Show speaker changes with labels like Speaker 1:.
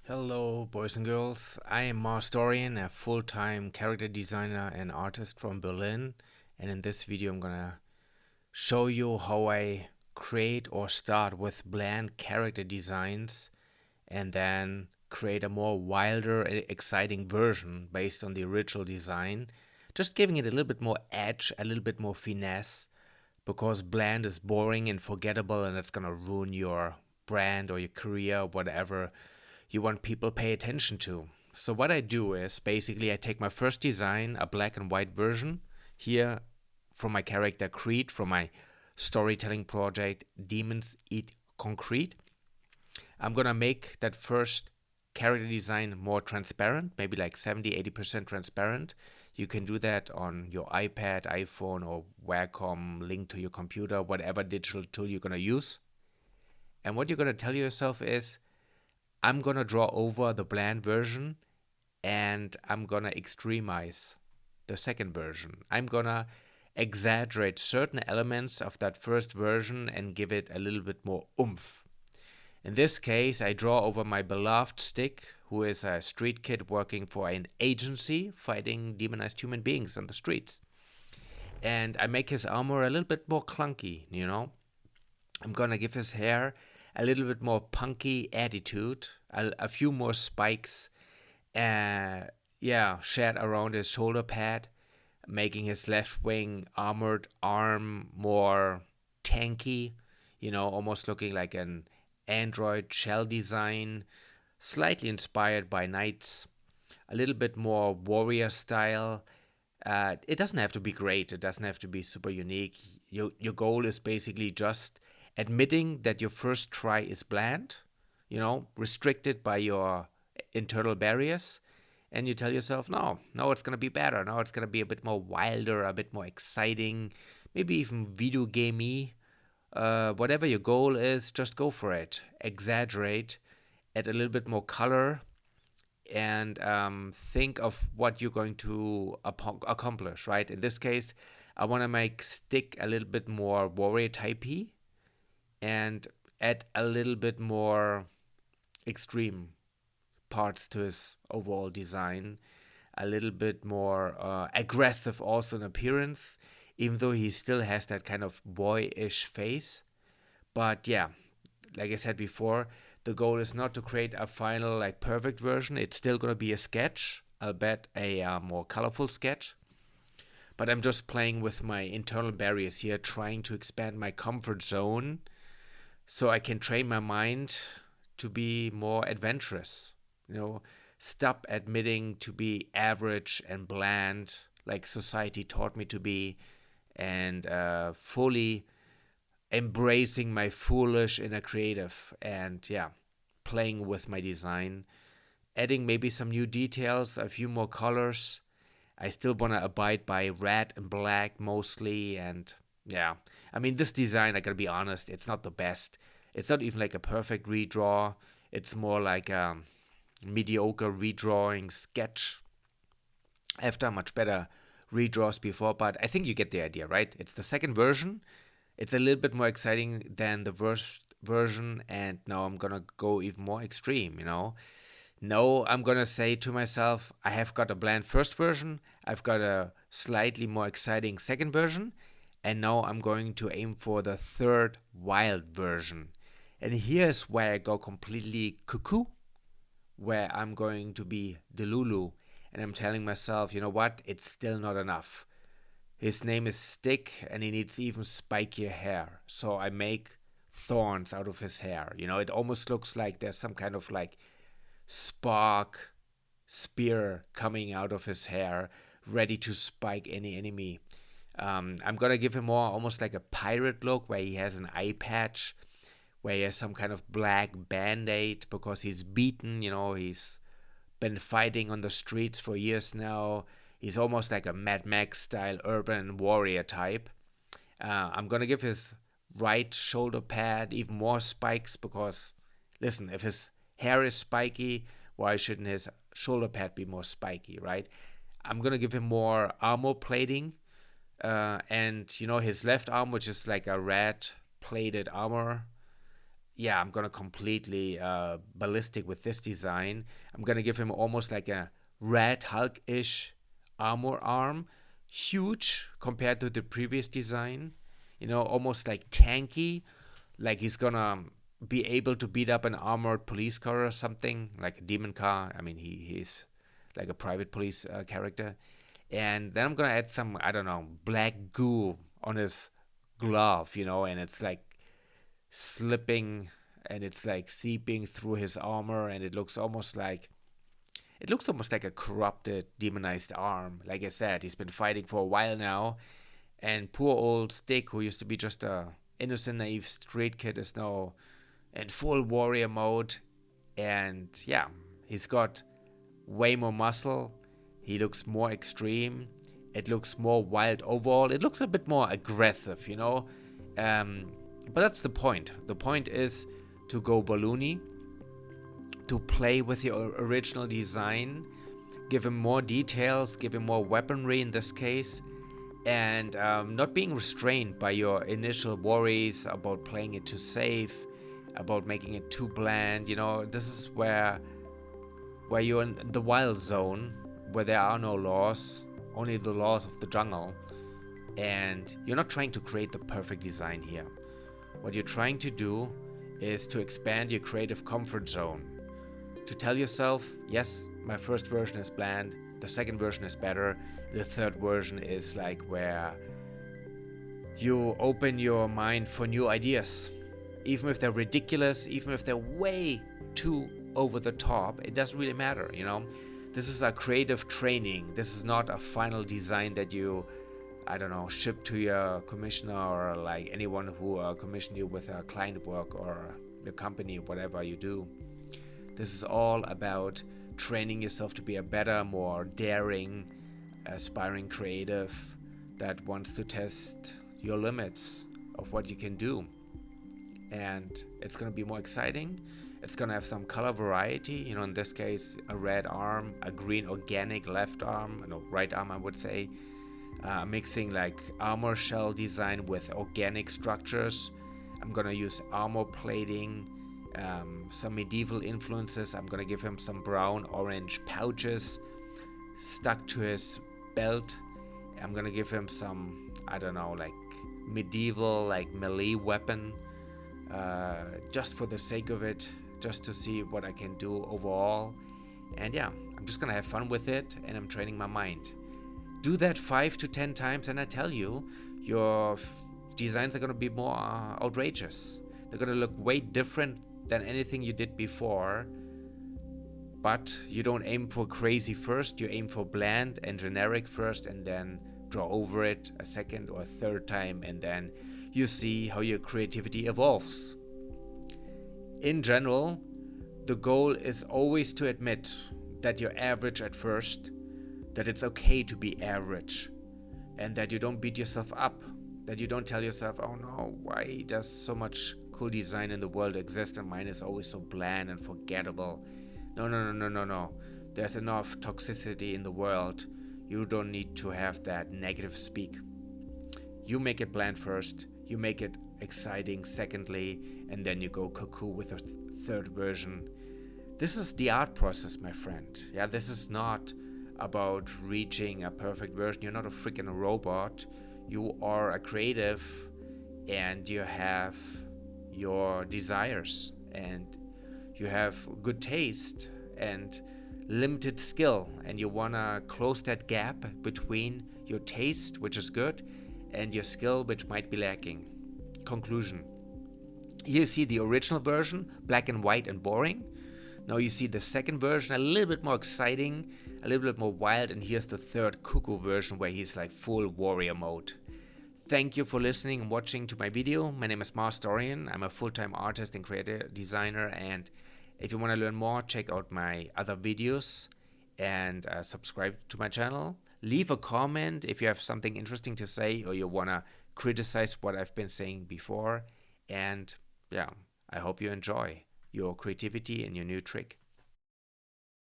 Speaker 1: Hello, boys and girls. I am Mars Dorian, a full time character designer and artist from Berlin. And in this video, I'm gonna show you how I create or start with bland character designs and then create a more wilder, exciting version based on the original design. Just giving it a little bit more edge, a little bit more finesse, because bland is boring and forgettable and it's gonna ruin your brand or your career, whatever you want people pay attention to. So what I do is basically I take my first design, a black and white version, here from my character Creed, from my storytelling project Demons Eat Concrete. I'm gonna make that first character design more transparent, maybe like 70-80% transparent. You can do that on your iPad, iPhone, or Wacom, link to your computer, whatever digital tool you're gonna use. And what you're gonna tell yourself is, I'm gonna draw over the bland version and I'm gonna extremize the second version. I'm gonna exaggerate certain elements of that first version and give it a little bit more oomph. In this case, I draw over my beloved Stick, who is a street kid working for an agency fighting demonized human beings on the streets. And I make his armor a little bit more clunky. I'm gonna give his hair a little bit more punky attitude, a few more spikes, shared around his shoulder pad, making his left wing armored arm more tanky, almost looking like an android shell design, slightly inspired by knights, a little bit more warrior style. It doesn't have to be great. It doesn't have to be super unique. Your goal is basically just admitting that your first try is bland, restricted by your internal barriers, and you tell yourself, no, it's gonna be better. No, it's gonna be a bit more wilder, a bit more exciting, maybe even video gamey. Whatever your goal is, just go for it. Exaggerate, add a little bit more color, and think of what you're going to accomplish, right? In this case, I want to make Stick a little bit more warrior typey and add a little bit more extreme parts to his overall design, a little bit more aggressive also in appearance, even though he still has that kind of boyish face. But yeah, like I said before, the goal is not to create a final like perfect version. It's still gonna be a sketch, I'll bet a more colorful sketch. But I'm just playing with my internal barriers here, trying to expand my comfort zone so I can train my mind to be more adventurous. Stop admitting to be average and bland like society taught me to be, and fully embracing my foolish inner creative and playing with my design, adding maybe some new details, a few more colors. I still want to abide by red and black mostly, and I mean, this design, I gotta be honest, it's not the best. It's not even like a perfect redraw. It's more like a mediocre redrawing sketch. I've done much better redraws before, but I think you get the idea, right? It's the second version. It's a little bit more exciting than the first version, and now I'm gonna go even more extreme. No, I'm gonna say to myself, I have got a bland first version, I've got a slightly more exciting second version, and now I'm going to aim for the third wild version. And here's where I go completely cuckoo, where I'm going to be Delulu, and I'm telling myself, you know what, it's still not enough. His name is Stick, and he needs even spikier hair. So I make thorns out of his hair. It almost looks like there's some kind of like spark spear coming out of his hair, ready to spike any enemy. I'm gonna give him more almost like a pirate look, where he has an eye patch, where he has some kind of black band-aid because he's beaten. He's been fighting on the streets for years now. He's almost like a Mad Max style urban warrior type. I'm gonna give his right shoulder pad even more spikes because, listen, if his hair is spiky, why shouldn't his shoulder pad be more spiky, right? I'm gonna give him more armor plating, and his left arm, which is like a red plated armor. yeah, I'm gonna completely ballistic with this design. I'm gonna give him almost like a Red Hulk-ish armor arm, huge compared to the previous design. Almost like tanky, like he's gonna be able to beat up an armored police car or something, like a demon car. I mean, he's like a private police character. And then I'm gonna add some, I don't know, black goo on his glove, and it's like slipping and it's like seeping through his armor, and it looks almost like a corrupted, demonized arm. Like I said, he's been fighting for a while now, and poor old Stick, who used to be just a innocent, naive street kid, is now in full warrior mode. And yeah, he's got way more muscle. He looks more extreme. It looks more wild overall. It looks a bit more aggressive. But that's the point. The point is to go balloony, to play with your original design, give him more details, give him more weaponry in this case, and not being restrained by your initial worries about playing it too safe, about making it too bland. This is where you're in the wild zone, where there are no laws, only the laws of the jungle, and you're not trying to create the perfect design here. What you're trying to do is to expand your creative comfort zone, to tell yourself, yes, my first version is bland, the second version is better, the third version is like where you open your mind for new ideas. Even if they're ridiculous, even if they're way too over the top, it doesn't really matter. This is a creative training. This is not a final design that you, I don't know, ship to your commissioner or like anyone who commissioned you with a client work or the company, whatever you do. This is all about training yourself to be a better, more daring, aspiring creative that wants to test your limits of what you can do. And it's going to be more exciting. It's going to have some color variety. In this case, a red arm, a green organic left arm, right arm, I would say. Mixing like armor shell design with organic structures. I'm going to use armor plating, some medieval influences. I'm going to give him some brown orange pouches stuck to his belt. I'm going to give him some, I don't know, like medieval, like melee weapon. Just for the sake of it, just to see what I can do overall. And yeah, I'm just gonna have fun with it, and I'm training my mind. Do that 5 to 10 times, and I tell you, your designs are gonna be more outrageous. They're gonna look way different than anything you did before. But you don't aim for crazy first, you aim for bland and generic first, and then draw over it a second or a third time, and then you see how your creativity evolves. In general, the goal is always to admit that you're average at first, that it's okay to be average, and that you don't beat yourself up, that you don't tell yourself, oh no, why does so much cool design in the world exist and mine is always so bland and forgettable. No. There's enough toxicity in the world. You don't need to have that negative speak. You make it bland first, you make it exciting secondly, and then you go cuckoo with a third version. This is the art process, my friend. Yeah, this is not about reaching a perfect version. You're not a freaking robot. You are a creative, and you have your desires, and you have good taste and limited skill, and you want to close that gap between your taste, which is good, and your skill, which might be lacking. Conclusion. Here you see the original version, black and white and boring. Now you see the second version, a little bit more exciting, a little bit more wild, and here's the third cuckoo version where he's like full warrior mode. Thank you for listening and watching to my video. My name is Mars Dorian. I'm a full-time artist and creative designer, and if you want to learn more, check out my other videos and subscribe to my channel. Leave a comment if you have something interesting to say or you want to criticize what I've been saying before. And yeah, I hope you enjoy your creativity and your new trick.